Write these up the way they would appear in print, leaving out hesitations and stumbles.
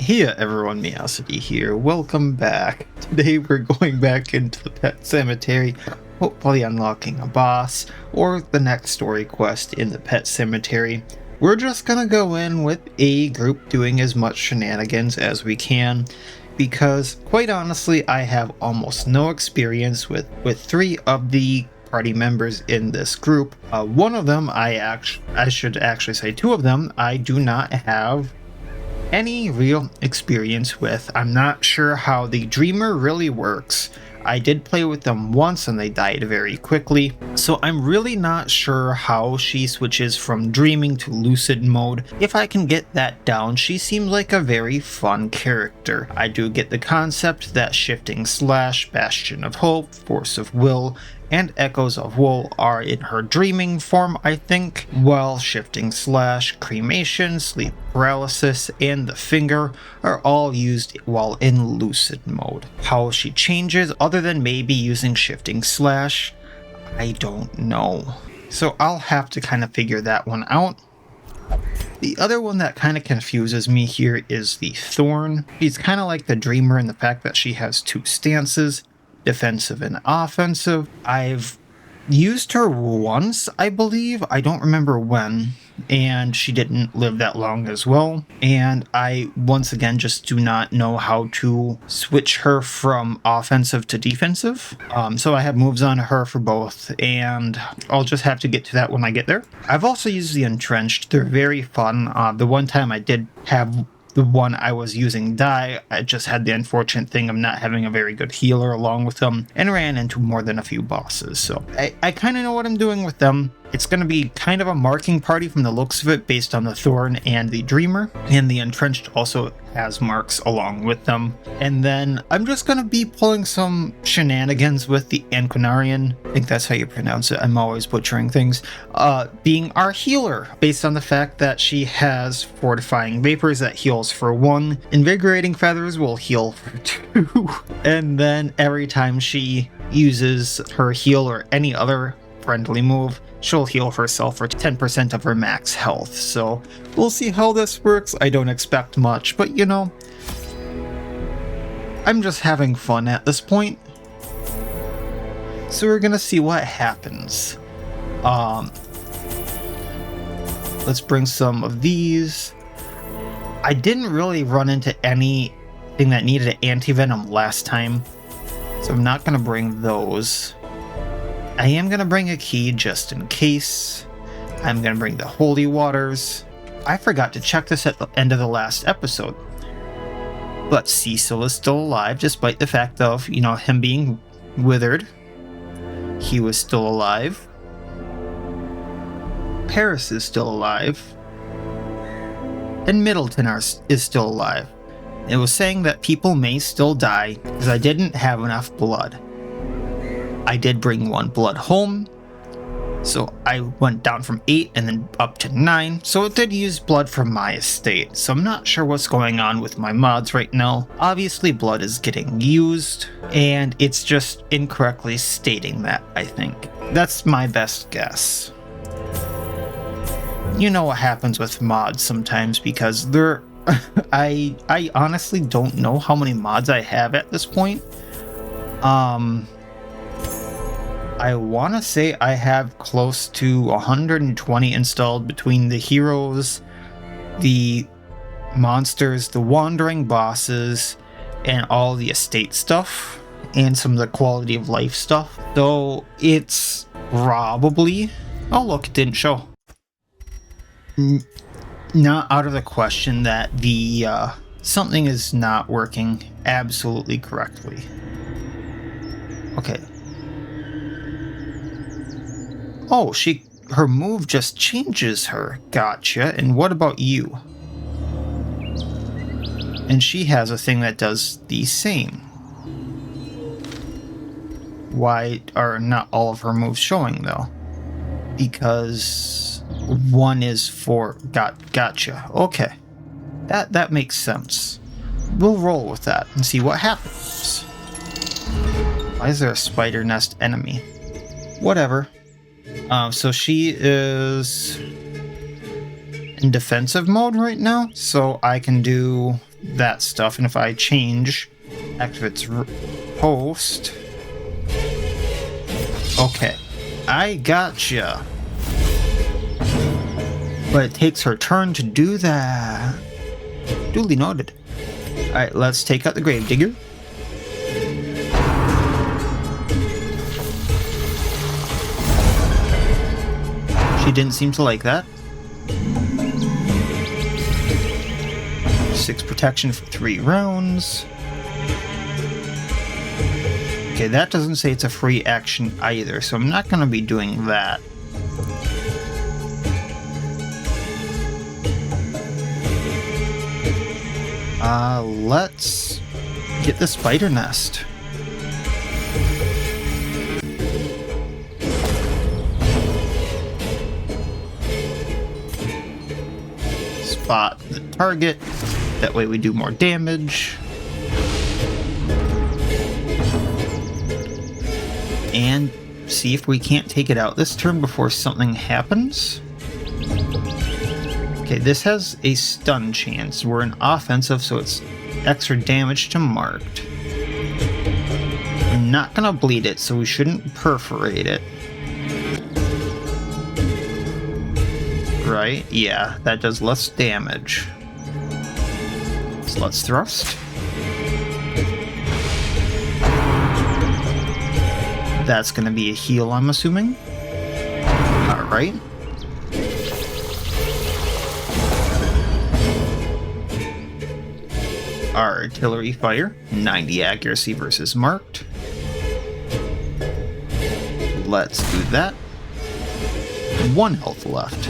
Hey everyone, Miacidae here. Welcome back. Today we're going back into the pet cemetery, hopefully unlocking a boss or the next story quest in the pet cemetery. We're just gonna go in with a group doing as much shenanigans as we can because quite honestly I have almost no experience with three of the party members in this group. One of them I should actually say two of them I do not have any real experience with. I'm not sure how the Dreamer really works. I did play with them once and they died very quickly, so I'm really not sure how she switches from dreaming to lucid mode. If I can get that down, she seems like a very fun character. I do get the concept that Shifting Slash, Bastion of Hope, Force of Will, and Echoes of Woe are in her dreaming form, I think, while Shifting Slash, Cremation, Sleep Paralysis, and the Finger are all used while in lucid mode. How she changes, other than maybe using Shifting Slash, I don't know. So I'll have to kind of figure that one out. The other one that kind of confuses me here is the Thorn. She's kind of like the Dreamer in the fact that she has two stances, defensive and offensive. I've used her once, I believe. I don't remember when, and she didn't live that long as well. And I, once again, just do not know how to switch her from offensive to defensive. So I have moves on her for both, and I'll just have to get to that when I get there. I've also used the Entrenched. They're very fun. The one time I did have the one I was using die, I just had the unfortunate thing of not having a very good healer along with them and ran into more than a few bosses. So I kind of know what I'm doing with them. It's going to be kind of a marking party from the looks of it based on the Thorn and the Dreamer, and the Entrenched also has marks along with them. And then I'm just going to be pulling some shenanigans with the Antiquarian, I think that's how you pronounce it, I'm always butchering things, being our healer, based on the fact that she has Fortifying Vapors that heals for 1, Invigorating Feathers will heal for 2, and then every time she uses her heal or any other friendly move, she'll heal herself for 10% of her max health. So we'll see how this works. I don't expect much, but you know, I'm just having fun at this point. So we're gonna see what happens. Let's bring some of these. I didn't really run into anything that needed an anti-venom last time, so I'm not gonna bring those. I am going to bring a key just in case. I'm going to bring the holy waters. I forgot to check this at the end of the last episode. But Cecil is still alive despite the fact of, you know, him being withered. He was still alive. Paris is still alive. And Middleton is still alive. It was saying that people may still die because I didn't have enough blood. I did bring 1 blood home, so I went down from 8 and then up to 9, so it did use blood from my estate, so I'm not sure what's going on with my mods right now. Obviously blood is getting used, and it's just incorrectly stating that, I think. That's my best guess. You know what happens with mods sometimes because they're... I honestly don't know how many mods I have at this point. I want to say I have close to 120 installed between the heroes, the monsters, the wandering bosses, and all the estate stuff, and some of the quality of life stuff. So it's probably... Oh look, it didn't show. Not out of the question that the something is not working absolutely correctly. Okay. Oh, her move just changes her. Gotcha. And what about you? And she has a thing that does the same. Why are not all of her moves showing though? Because one is for... Gotcha. Okay. That makes sense. We'll roll with that and see what happens. Why is there a spider nest enemy? Whatever. So she is in defensive mode right now, so I can do that stuff, and if I change activates host. Okay, I gotcha. But it takes her turn to do that. Duly noted. Alright, let's take out the Gravedigger. She didn't seem to like that. 6 protection for 3 rounds. Okay, that doesn't say it's a free action either, so I'm not going to be doing that. Let's get the spider nest. Spot the target, that way we do more damage. And see if we can't take it out this turn before something happens. Okay, this has a stun chance. We're an offensive, so it's extra damage to marked. We're not gonna bleed it, so we shouldn't perforate it. Right? Yeah, that does less damage. So let's thrust. That's gonna be a heal, I'm assuming. Alright. Artillery fire, 90 accuracy versus marked. Let's do that. 1 health left.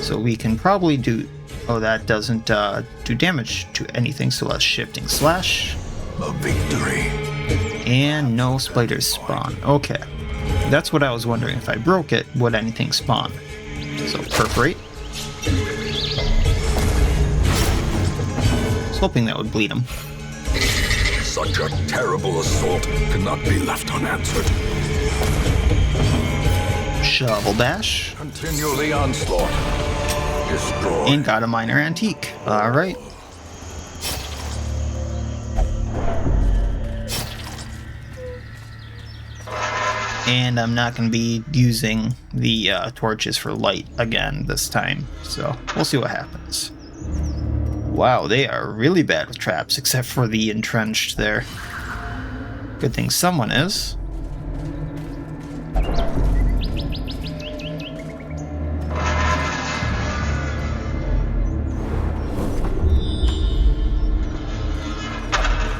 So we can probably do... Oh, that doesn't do damage to anything, so let's shifting slash. A victory. And no spiders spawn. Okay. That's what I was wondering. If I broke it, would anything spawn? So perforate. Hoping that would bleed him. Such a terrible assault cannot be left unanswered. Shovel dash. Continue the onslaught. Destroy. And got a minor antique. Alright. And I'm not going to be using the torches for light again this time. So we'll see what happens. Wow, they are really bad with traps, except for the entrenched there. Good thing someone is.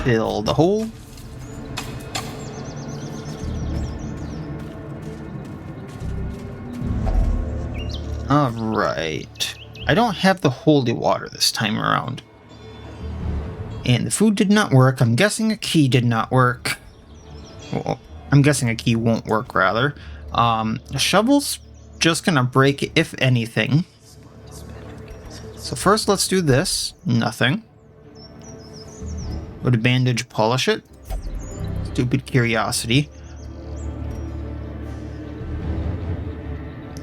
Fill the hole. Alright. I don't have the holy water this time around. And the food did not work. I'm guessing a key did not work. Well, I'm guessing a key won't work, rather. A shovel's just gonna break it, if anything. So first let's do this. Nothing. Would a bandage polish it? Stupid curiosity.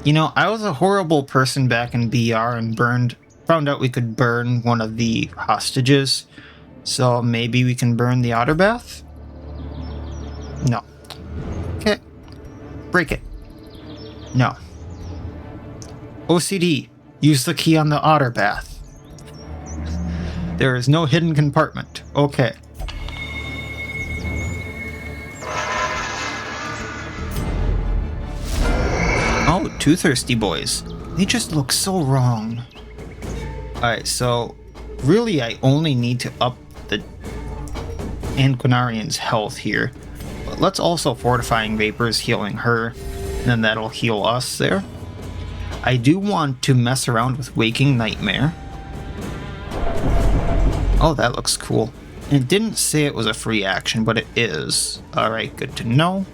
You know, I was a horrible person back in BR and found out we could burn one of the hostages. So maybe we can burn the otter bath? No. Okay. Break it. No. OCD. Use the key on the otter bath. There is no hidden compartment. Okay. Oh, 2 thirsty boys. They just look so wrong. Alright, so really I only need to up the Antiquarian's health here. But let's also Fortifying Vapors, healing her, and then that'll heal us there. I do want to mess around with Waking Nightmare. Oh, that looks cool. And it didn't say it was a free action, but it is. Alright, good to know.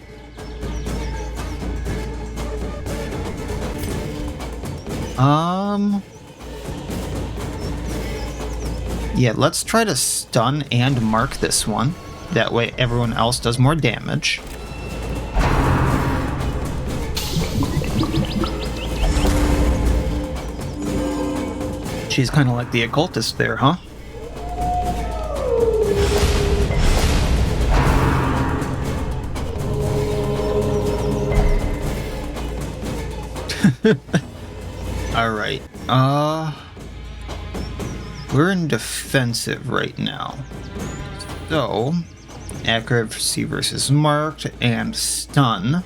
Yeah, let's try to stun and mark this one. That way everyone else does more damage. She's kind of like the occultist there, huh? Alright, we're in defensive right now. So, accuracy versus marked and stun.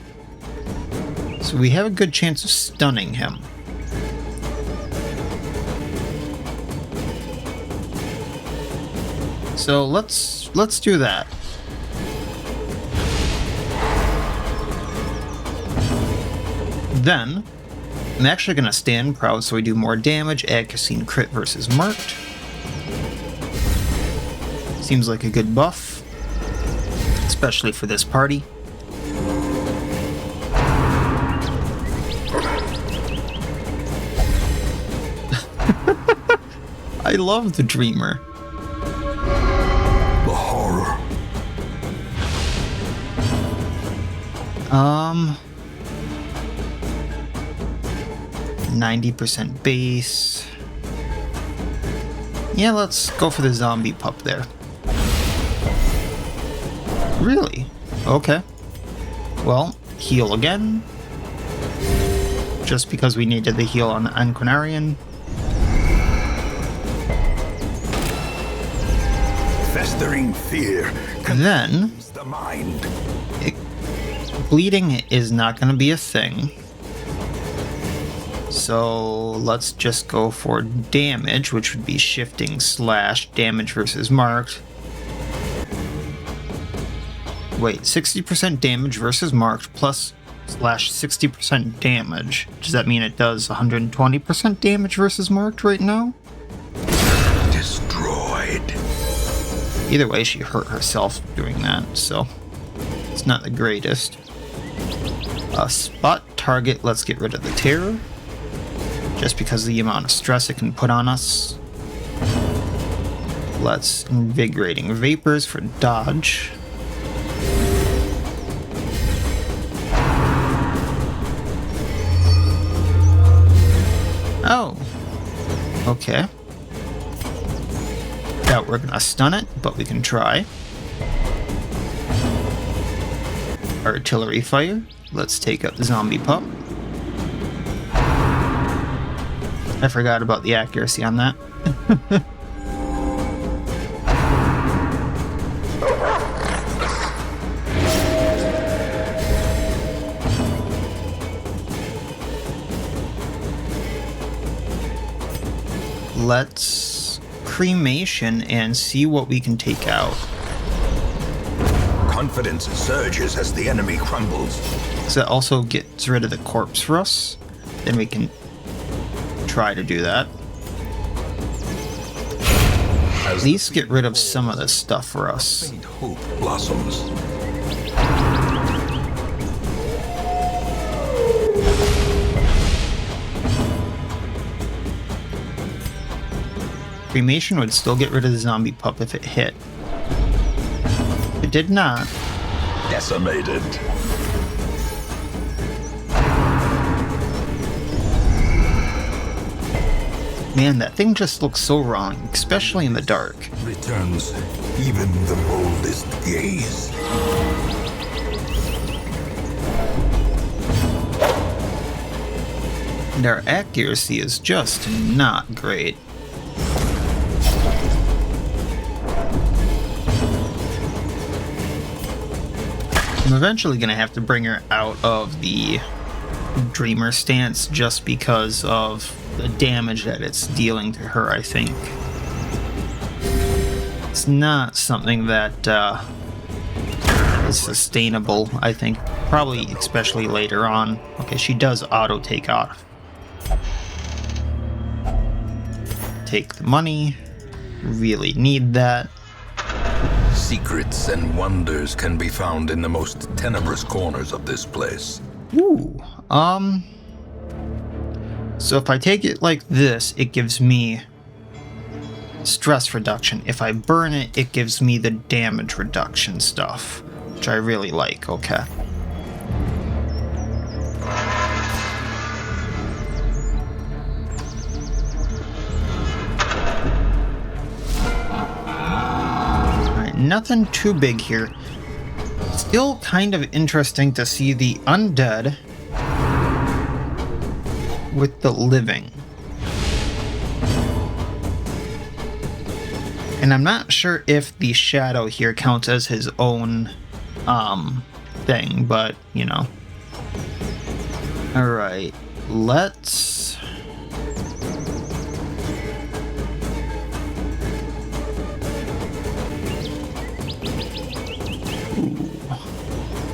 So we have a good chance of stunning him. So let's do that. Then I'm actually gonna stand proud so we do more damage, accuracy and crit versus marked. Seems like a good buff, especially for this party. I love the Dreamer. The horror. 90% base. Yeah, let's go for the zombie pup there. Really? Okay. Well, heal again. Just because we needed the heal on the Antiquarian. Festering fear Then, consumes the mind. bleeding is not going to be a thing. So let's just go for damage, which would be shifting slash damage versus marked. Wait, 60% damage versus marked plus slash 60% damage. Does that mean it does 120% damage versus marked right now? Destroyed. Either way, she hurt herself doing that, so it's not the greatest. Spot target, let's get rid of the terror. Just because of the amount of stress it can put on us. Let's invigorating vapors for dodge. Oh. Okay. Doubt we're gonna stun it, but we can try. Artillery fire. Let's take out the zombie pup. I forgot about the accuracy on that. Let's cremation and see what we can take out. Confidence surges as the enemy crumbles. So that also gets rid of the corpse for us. Then we can try to do that. At least get rid of some of this stuff for us. Faint hope blossoms. Cremation would still get rid of the zombie pup if it hit. It did not. Decimated. Man, that thing just looks so wrong, especially in the dark. Returns even the boldest gaze. And our accuracy is just not great. I'm eventually going to have to bring her out of the Dreamer stance just because of the damage that it's dealing to her, I think. It's not something that is sustainable, I think. Probably especially later on. Okay, she does auto take off. Take the money. Really need that. Secrets and wonders can be found in the most tenebrous corners of this place. Ooh, so if I take it like this, it gives me stress reduction. If I burn it, it gives me the damage reduction stuff, which I really like. Okay. Alright, nothing too big here. Still kind of interesting to see the undead with the living. And I'm not sure if the shadow here counts as his own thing, but you know. Alright, let's...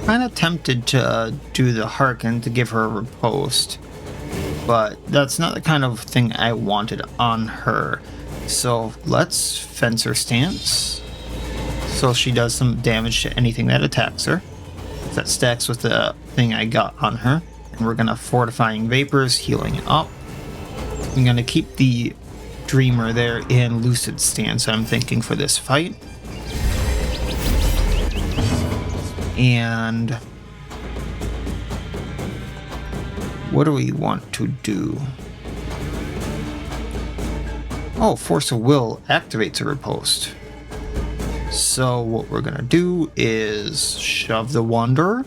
Kind of tempted to do the Hearken to give her a riposte, but that's not the kind of thing I wanted on her. So let's fence her stance so she does some damage to anything that attacks her. That stacks with the thing I got on her. And we're gonna Fortifying Vapors, healing up. I'm gonna keep the Dreamer there in Lucid stance, I'm thinking, for this fight. And what do we want to do? Oh, Force of Will activates a riposte. So what we're gonna do is shove the Wanderer.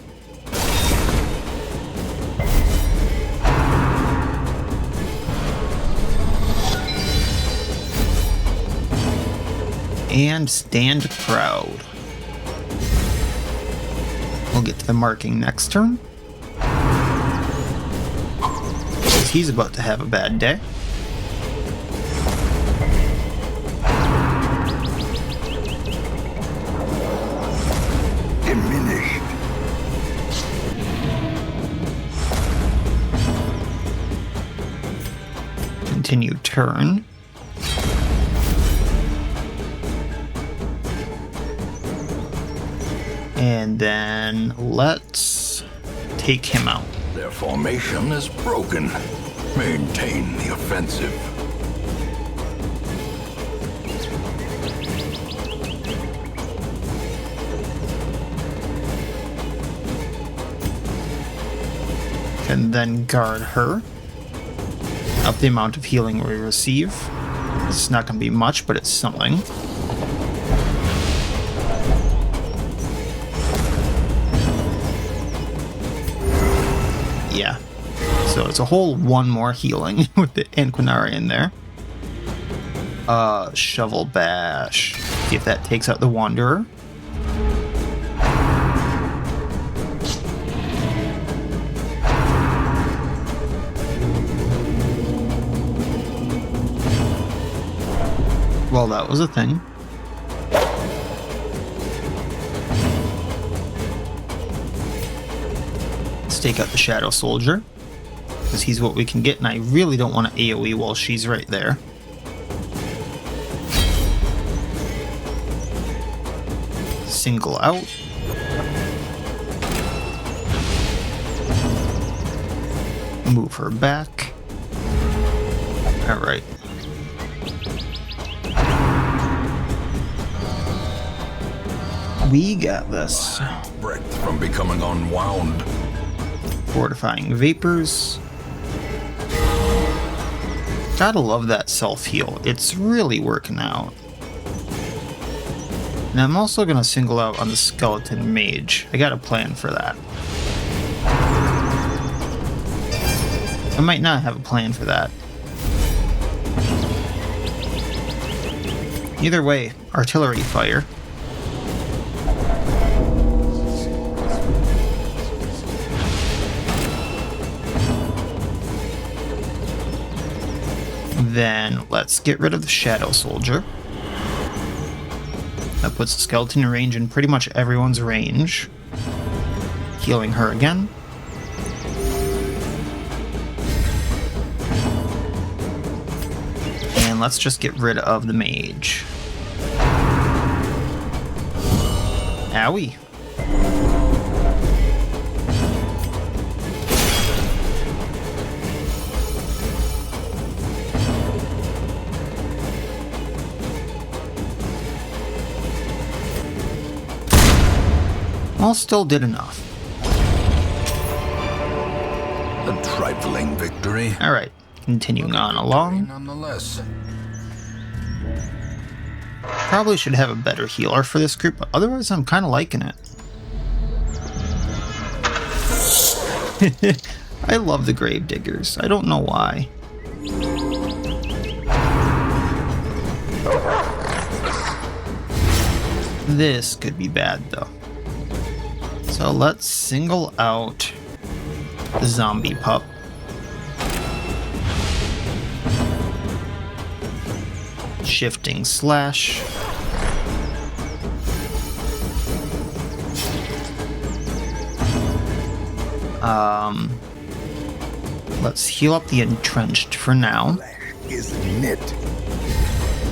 And stand proud. We'll get to the marking next turn. Because he's about to have a bad day. Diminished. Continue turn. And then let's take him out. Their formation is broken. Maintain the offensive. And then guard her. Up the amount of healing we receive. It's not going to be much, but it's something. Yeah. So it's a whole one more healing with the Antiquarian there. Shovel Bash. See if that takes out the Wanderer. Well, that was a thing. Let's take out the Shadow Soldier, because he's what we can get, and I really don't want to AoE while she's right there. Single out. Move her back. Alright. We got this. Breath from becoming unwound. Fortifying Vapors. Gotta love that self-heal. It's really working out. And I'm also gonna single out on the Skeleton Mage. I got a plan for that. I might not have a plan for that. Either way, artillery fire. Then let's get rid of the Shadow Soldier. That puts the skeleton in range in pretty much everyone's range. Healing her again. And let's just get rid of the mage. Owie. All still did enough. A trifling victory. Alright, continuing on along. Nonetheless. Probably should have a better healer for this group, but otherwise I'm kind of liking it. I love the Gravediggers. I don't know why. This could be bad though. So let's single out the zombie pup. Shifting slash. Let's heal up the Entrenched for now.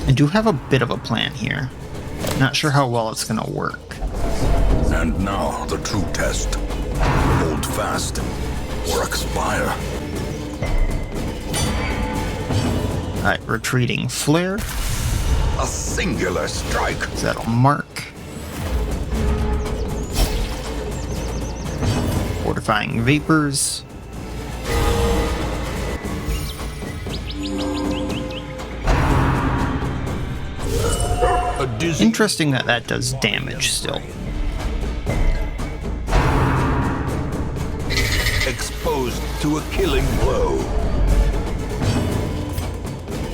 I do have a bit of a plan here. Not sure how well it's gonna work. And now the true test. Hold fast or expire. Alright, retreating flare. A singular strike. That'll mark. Fortifying vapors. Interesting that that does damage still. Exposed to a killing blow.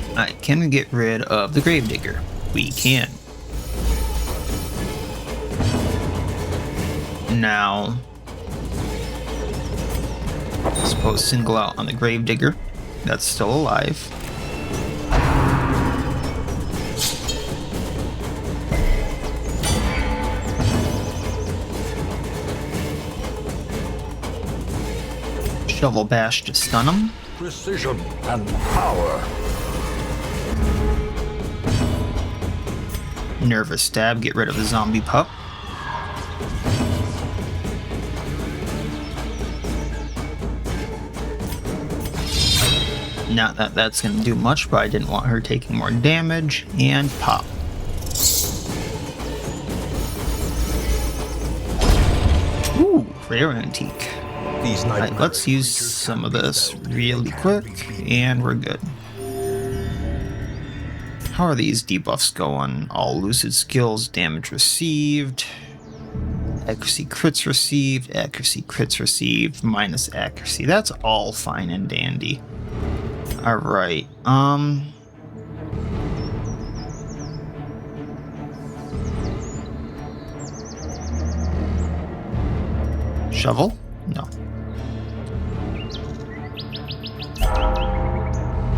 Alright, can we get rid of the Gravedigger? We can. Now, I suppose single out on the Gravedigger. That's still alive. Shovel Bash to stun him. Precision and power. Nervous Stab, get rid of the zombie pup. Not that that's going to do much, but I didn't want her taking more damage. And pop. Ooh, rare antique. Right, let's use some of this really quick, and we're good. How are these debuffs going? All lucid skills, damage received, accuracy crits received, accuracy crits received, minus accuracy. That's all fine and dandy. Alright, shovel? No.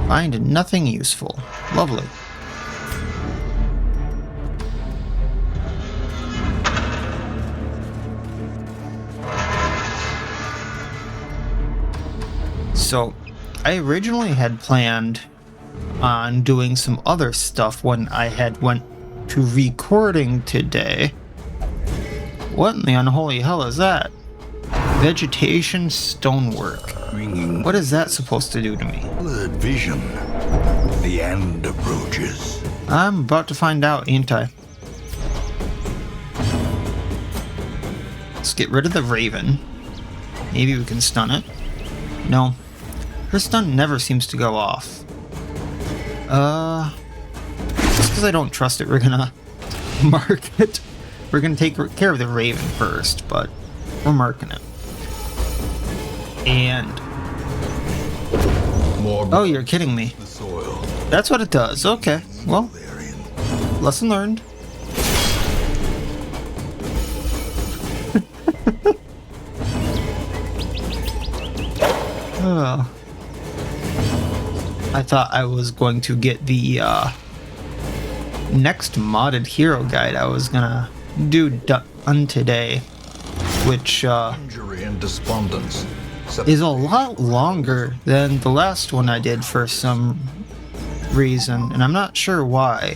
Find nothing useful. Lovely. So, I originally had planned on doing some other stuff when I had went to recording today. What in the unholy hell is that? Vegetation stonework. What is that supposed to do to me? Blurred vision. The end approaches. I'm about to find out, ain't I? Let's get rid of the Raven. Maybe we can stun it. No. Her stun never seems to go off. Just because I don't trust it, we're gonna mark it. We're gonna take care of the Raven first, but we're marking it. And... oh, you're kidding me. That's what it does. Okay, well, lesson learned. Oh. I thought I was going to get the next modded hero guide I was gonna do done today, which Injury and despondence. is a lot longer than the last one I did for some reason, and I'm not sure why.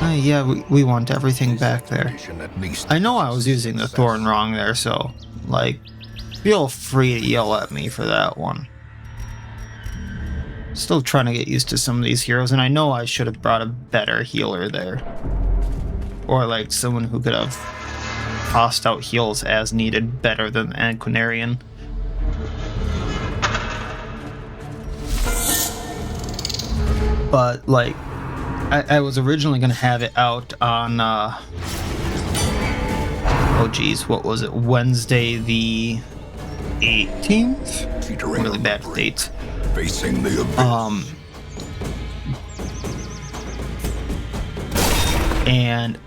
Yeah, we want everything back there. I know I was using the Thorn wrong there, so, like, feel free to yell at me for that one. Still trying to get used to some of these heroes, and I know I should have brought a better healer there. Or, like, someone who could have tossed out heals as needed better than Antiquarian. But, like, I was originally going to have it out on, oh geez, what was it? Wednesday the 18th. Teetering Really on bad the with brink, dates. Facing the abyss. And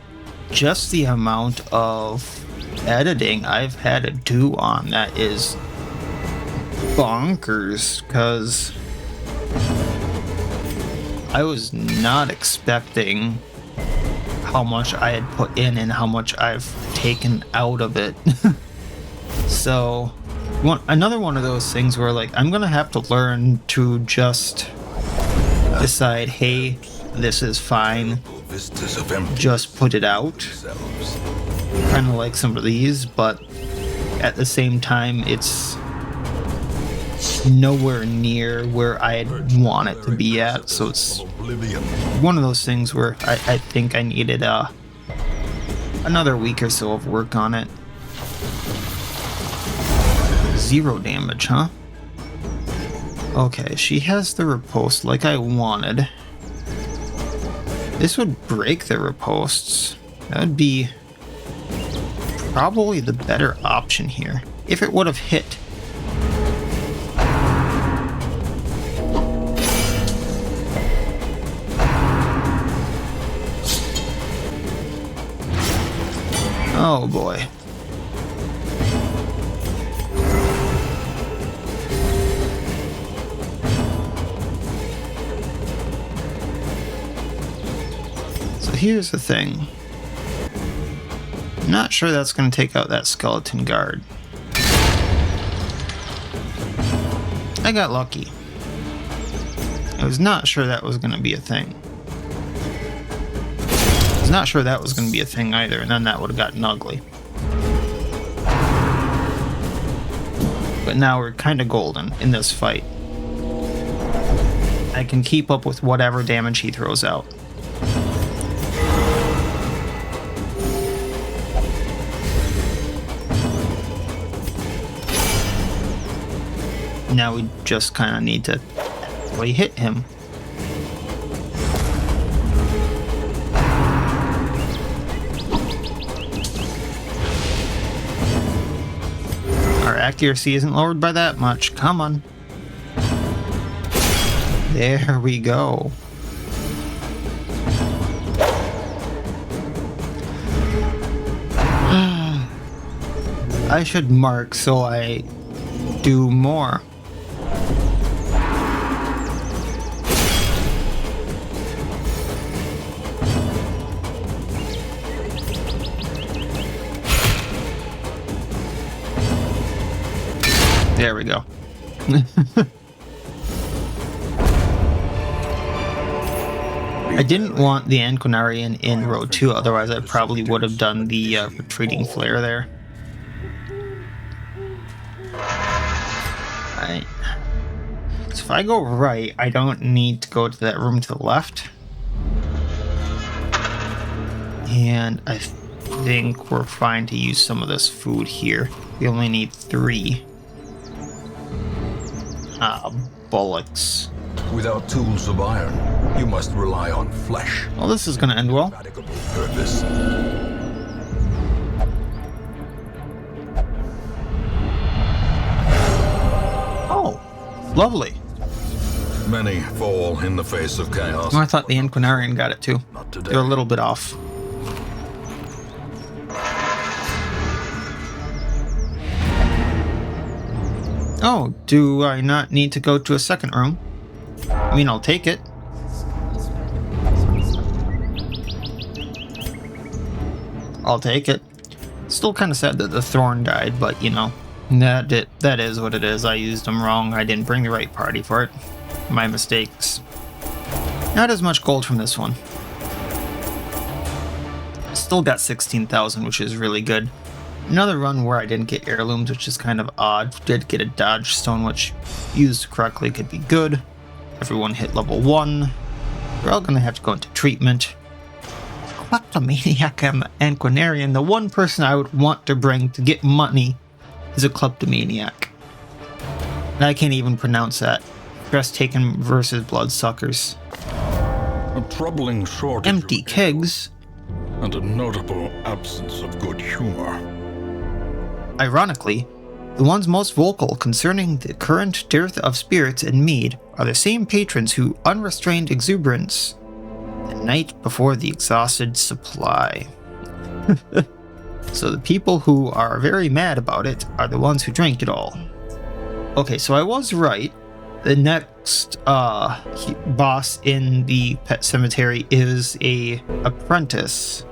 just the amount of editing I've had to do on that is bonkers, because I was not expecting how much I had put in and how much I've taken out of it. So another one of those things where, like, I'm gonna have to learn to just decide, hey, this is fine, Vistas of empty just put it out, selves. kind of like some of these, but at the same time it's nowhere near where I'd want it to be at. So it's Oblivion. one of those things where I think I needed another week or so of work on it. 0 damage, huh? Okay, she has the riposte like I wanted. This would break the ripostes. That would be probably the better option here, if it would have hit. Oh boy. So here's the thing. I'm not sure that's going to take out that skeleton guard. I got lucky. I was not sure that was going to be a thing. I was not sure that was going to be a thing either, and then that would have gotten ugly. But now we're kind of golden in this fight. I can keep up with whatever damage he throws out. Now we just kind of need to really hit him. Our accuracy isn't lowered by that much. Come on. There we go. I should mark so I do more. There we go. I didn't want the Antiquarian in row 2, otherwise I probably would have done the retreating flare there. Right. So if I go right, I don't need to go to that room to the left. And I think we're fine to use some of this food here. We only need 3. Bullocks. Without tools of iron, you must rely on flesh. Well, this is going to end well. Fatigable purpose. Oh, lovely. Many fall in the face of chaos. Oh, I thought the Antiquarian got it too. Not today. They're a little bit off. Oh, do I not need to go to a second room? I mean, I'll take it. I'll take it. Still kind of sad that the Thorn died, but you know, that is what it is. I used them wrong. I didn't bring the right party for it. My mistakes. Not as much gold from this one. Still got 16,000, which is really good. Another run where I didn't get heirlooms, which is kind of odd. Did get a dodge stone, which used correctly could be good. Everyone hit level 1. We're all gonna have to go into treatment. Kleptomaniac and Antiquarian. The one person I would want to bring to get money is a kleptomaniac. And I can't even pronounce that. Stress taken versus bloodsuckers. A troubling shortage Empty of kegs. and a notable absence of good humor. Ironically, The ones most vocal concerning the current dearth of spirits in Mead are the same patrons who unrestrained exuberance the night before the exhausted supply. So the people who are very mad about it are the ones who drank it all. Okay, so I was right. The next boss in the pet cemetery is a apprentice,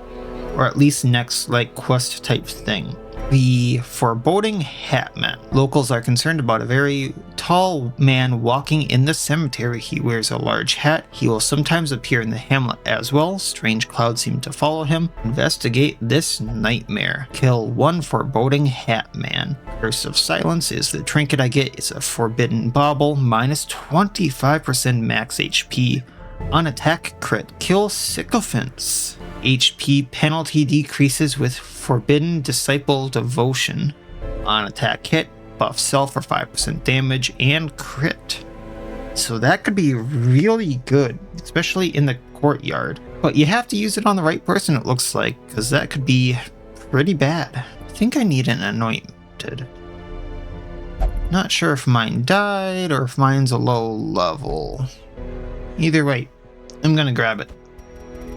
or at least next like quest type thing. The foreboding Hatman. Locals are concerned about a very tall man walking in the cemetery. He wears a large hat. He will sometimes appear in the hamlet as well. Strange clouds seem to follow him. Investigate this nightmare. Kill one foreboding Hatman. Curse of Silence is the trinket I get. It's a forbidden bauble. Minus 25% max HP. On attack crit. Kill sycophants. HP penalty decreases with Forbidden Disciple Devotion. On attack hit, buff self for 5% damage and crit. So that could be really good, especially in the courtyard. But you have to use it on the right person, it looks like, because that could be pretty bad. I think I need an anointed. Not sure if mine died or if mine's a low level. Either way, I'm gonna grab it.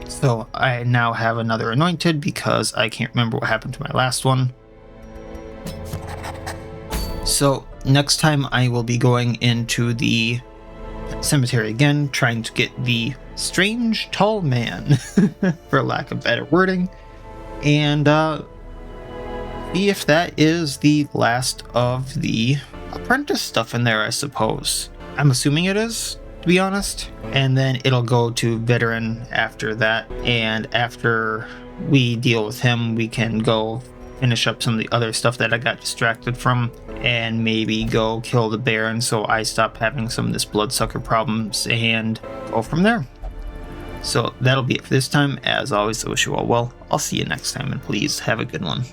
So I now have another anointed because I can't remember what happened to my last one. So next time I will be going into the cemetery again, trying to get the strange tall man, for lack of better wording, and see if that is the last of the apprentice stuff in there, I suppose. I'm assuming it is, to be honest. And then it'll go to veteran after that, and after we deal with him we can go finish up some of the other stuff that I got distracted from, and maybe go kill the Baron so I stop having some of this bloodsucker problems and go from there. So that'll be it for this time. As always, I wish you all well. I'll see you next time, and please have a good one.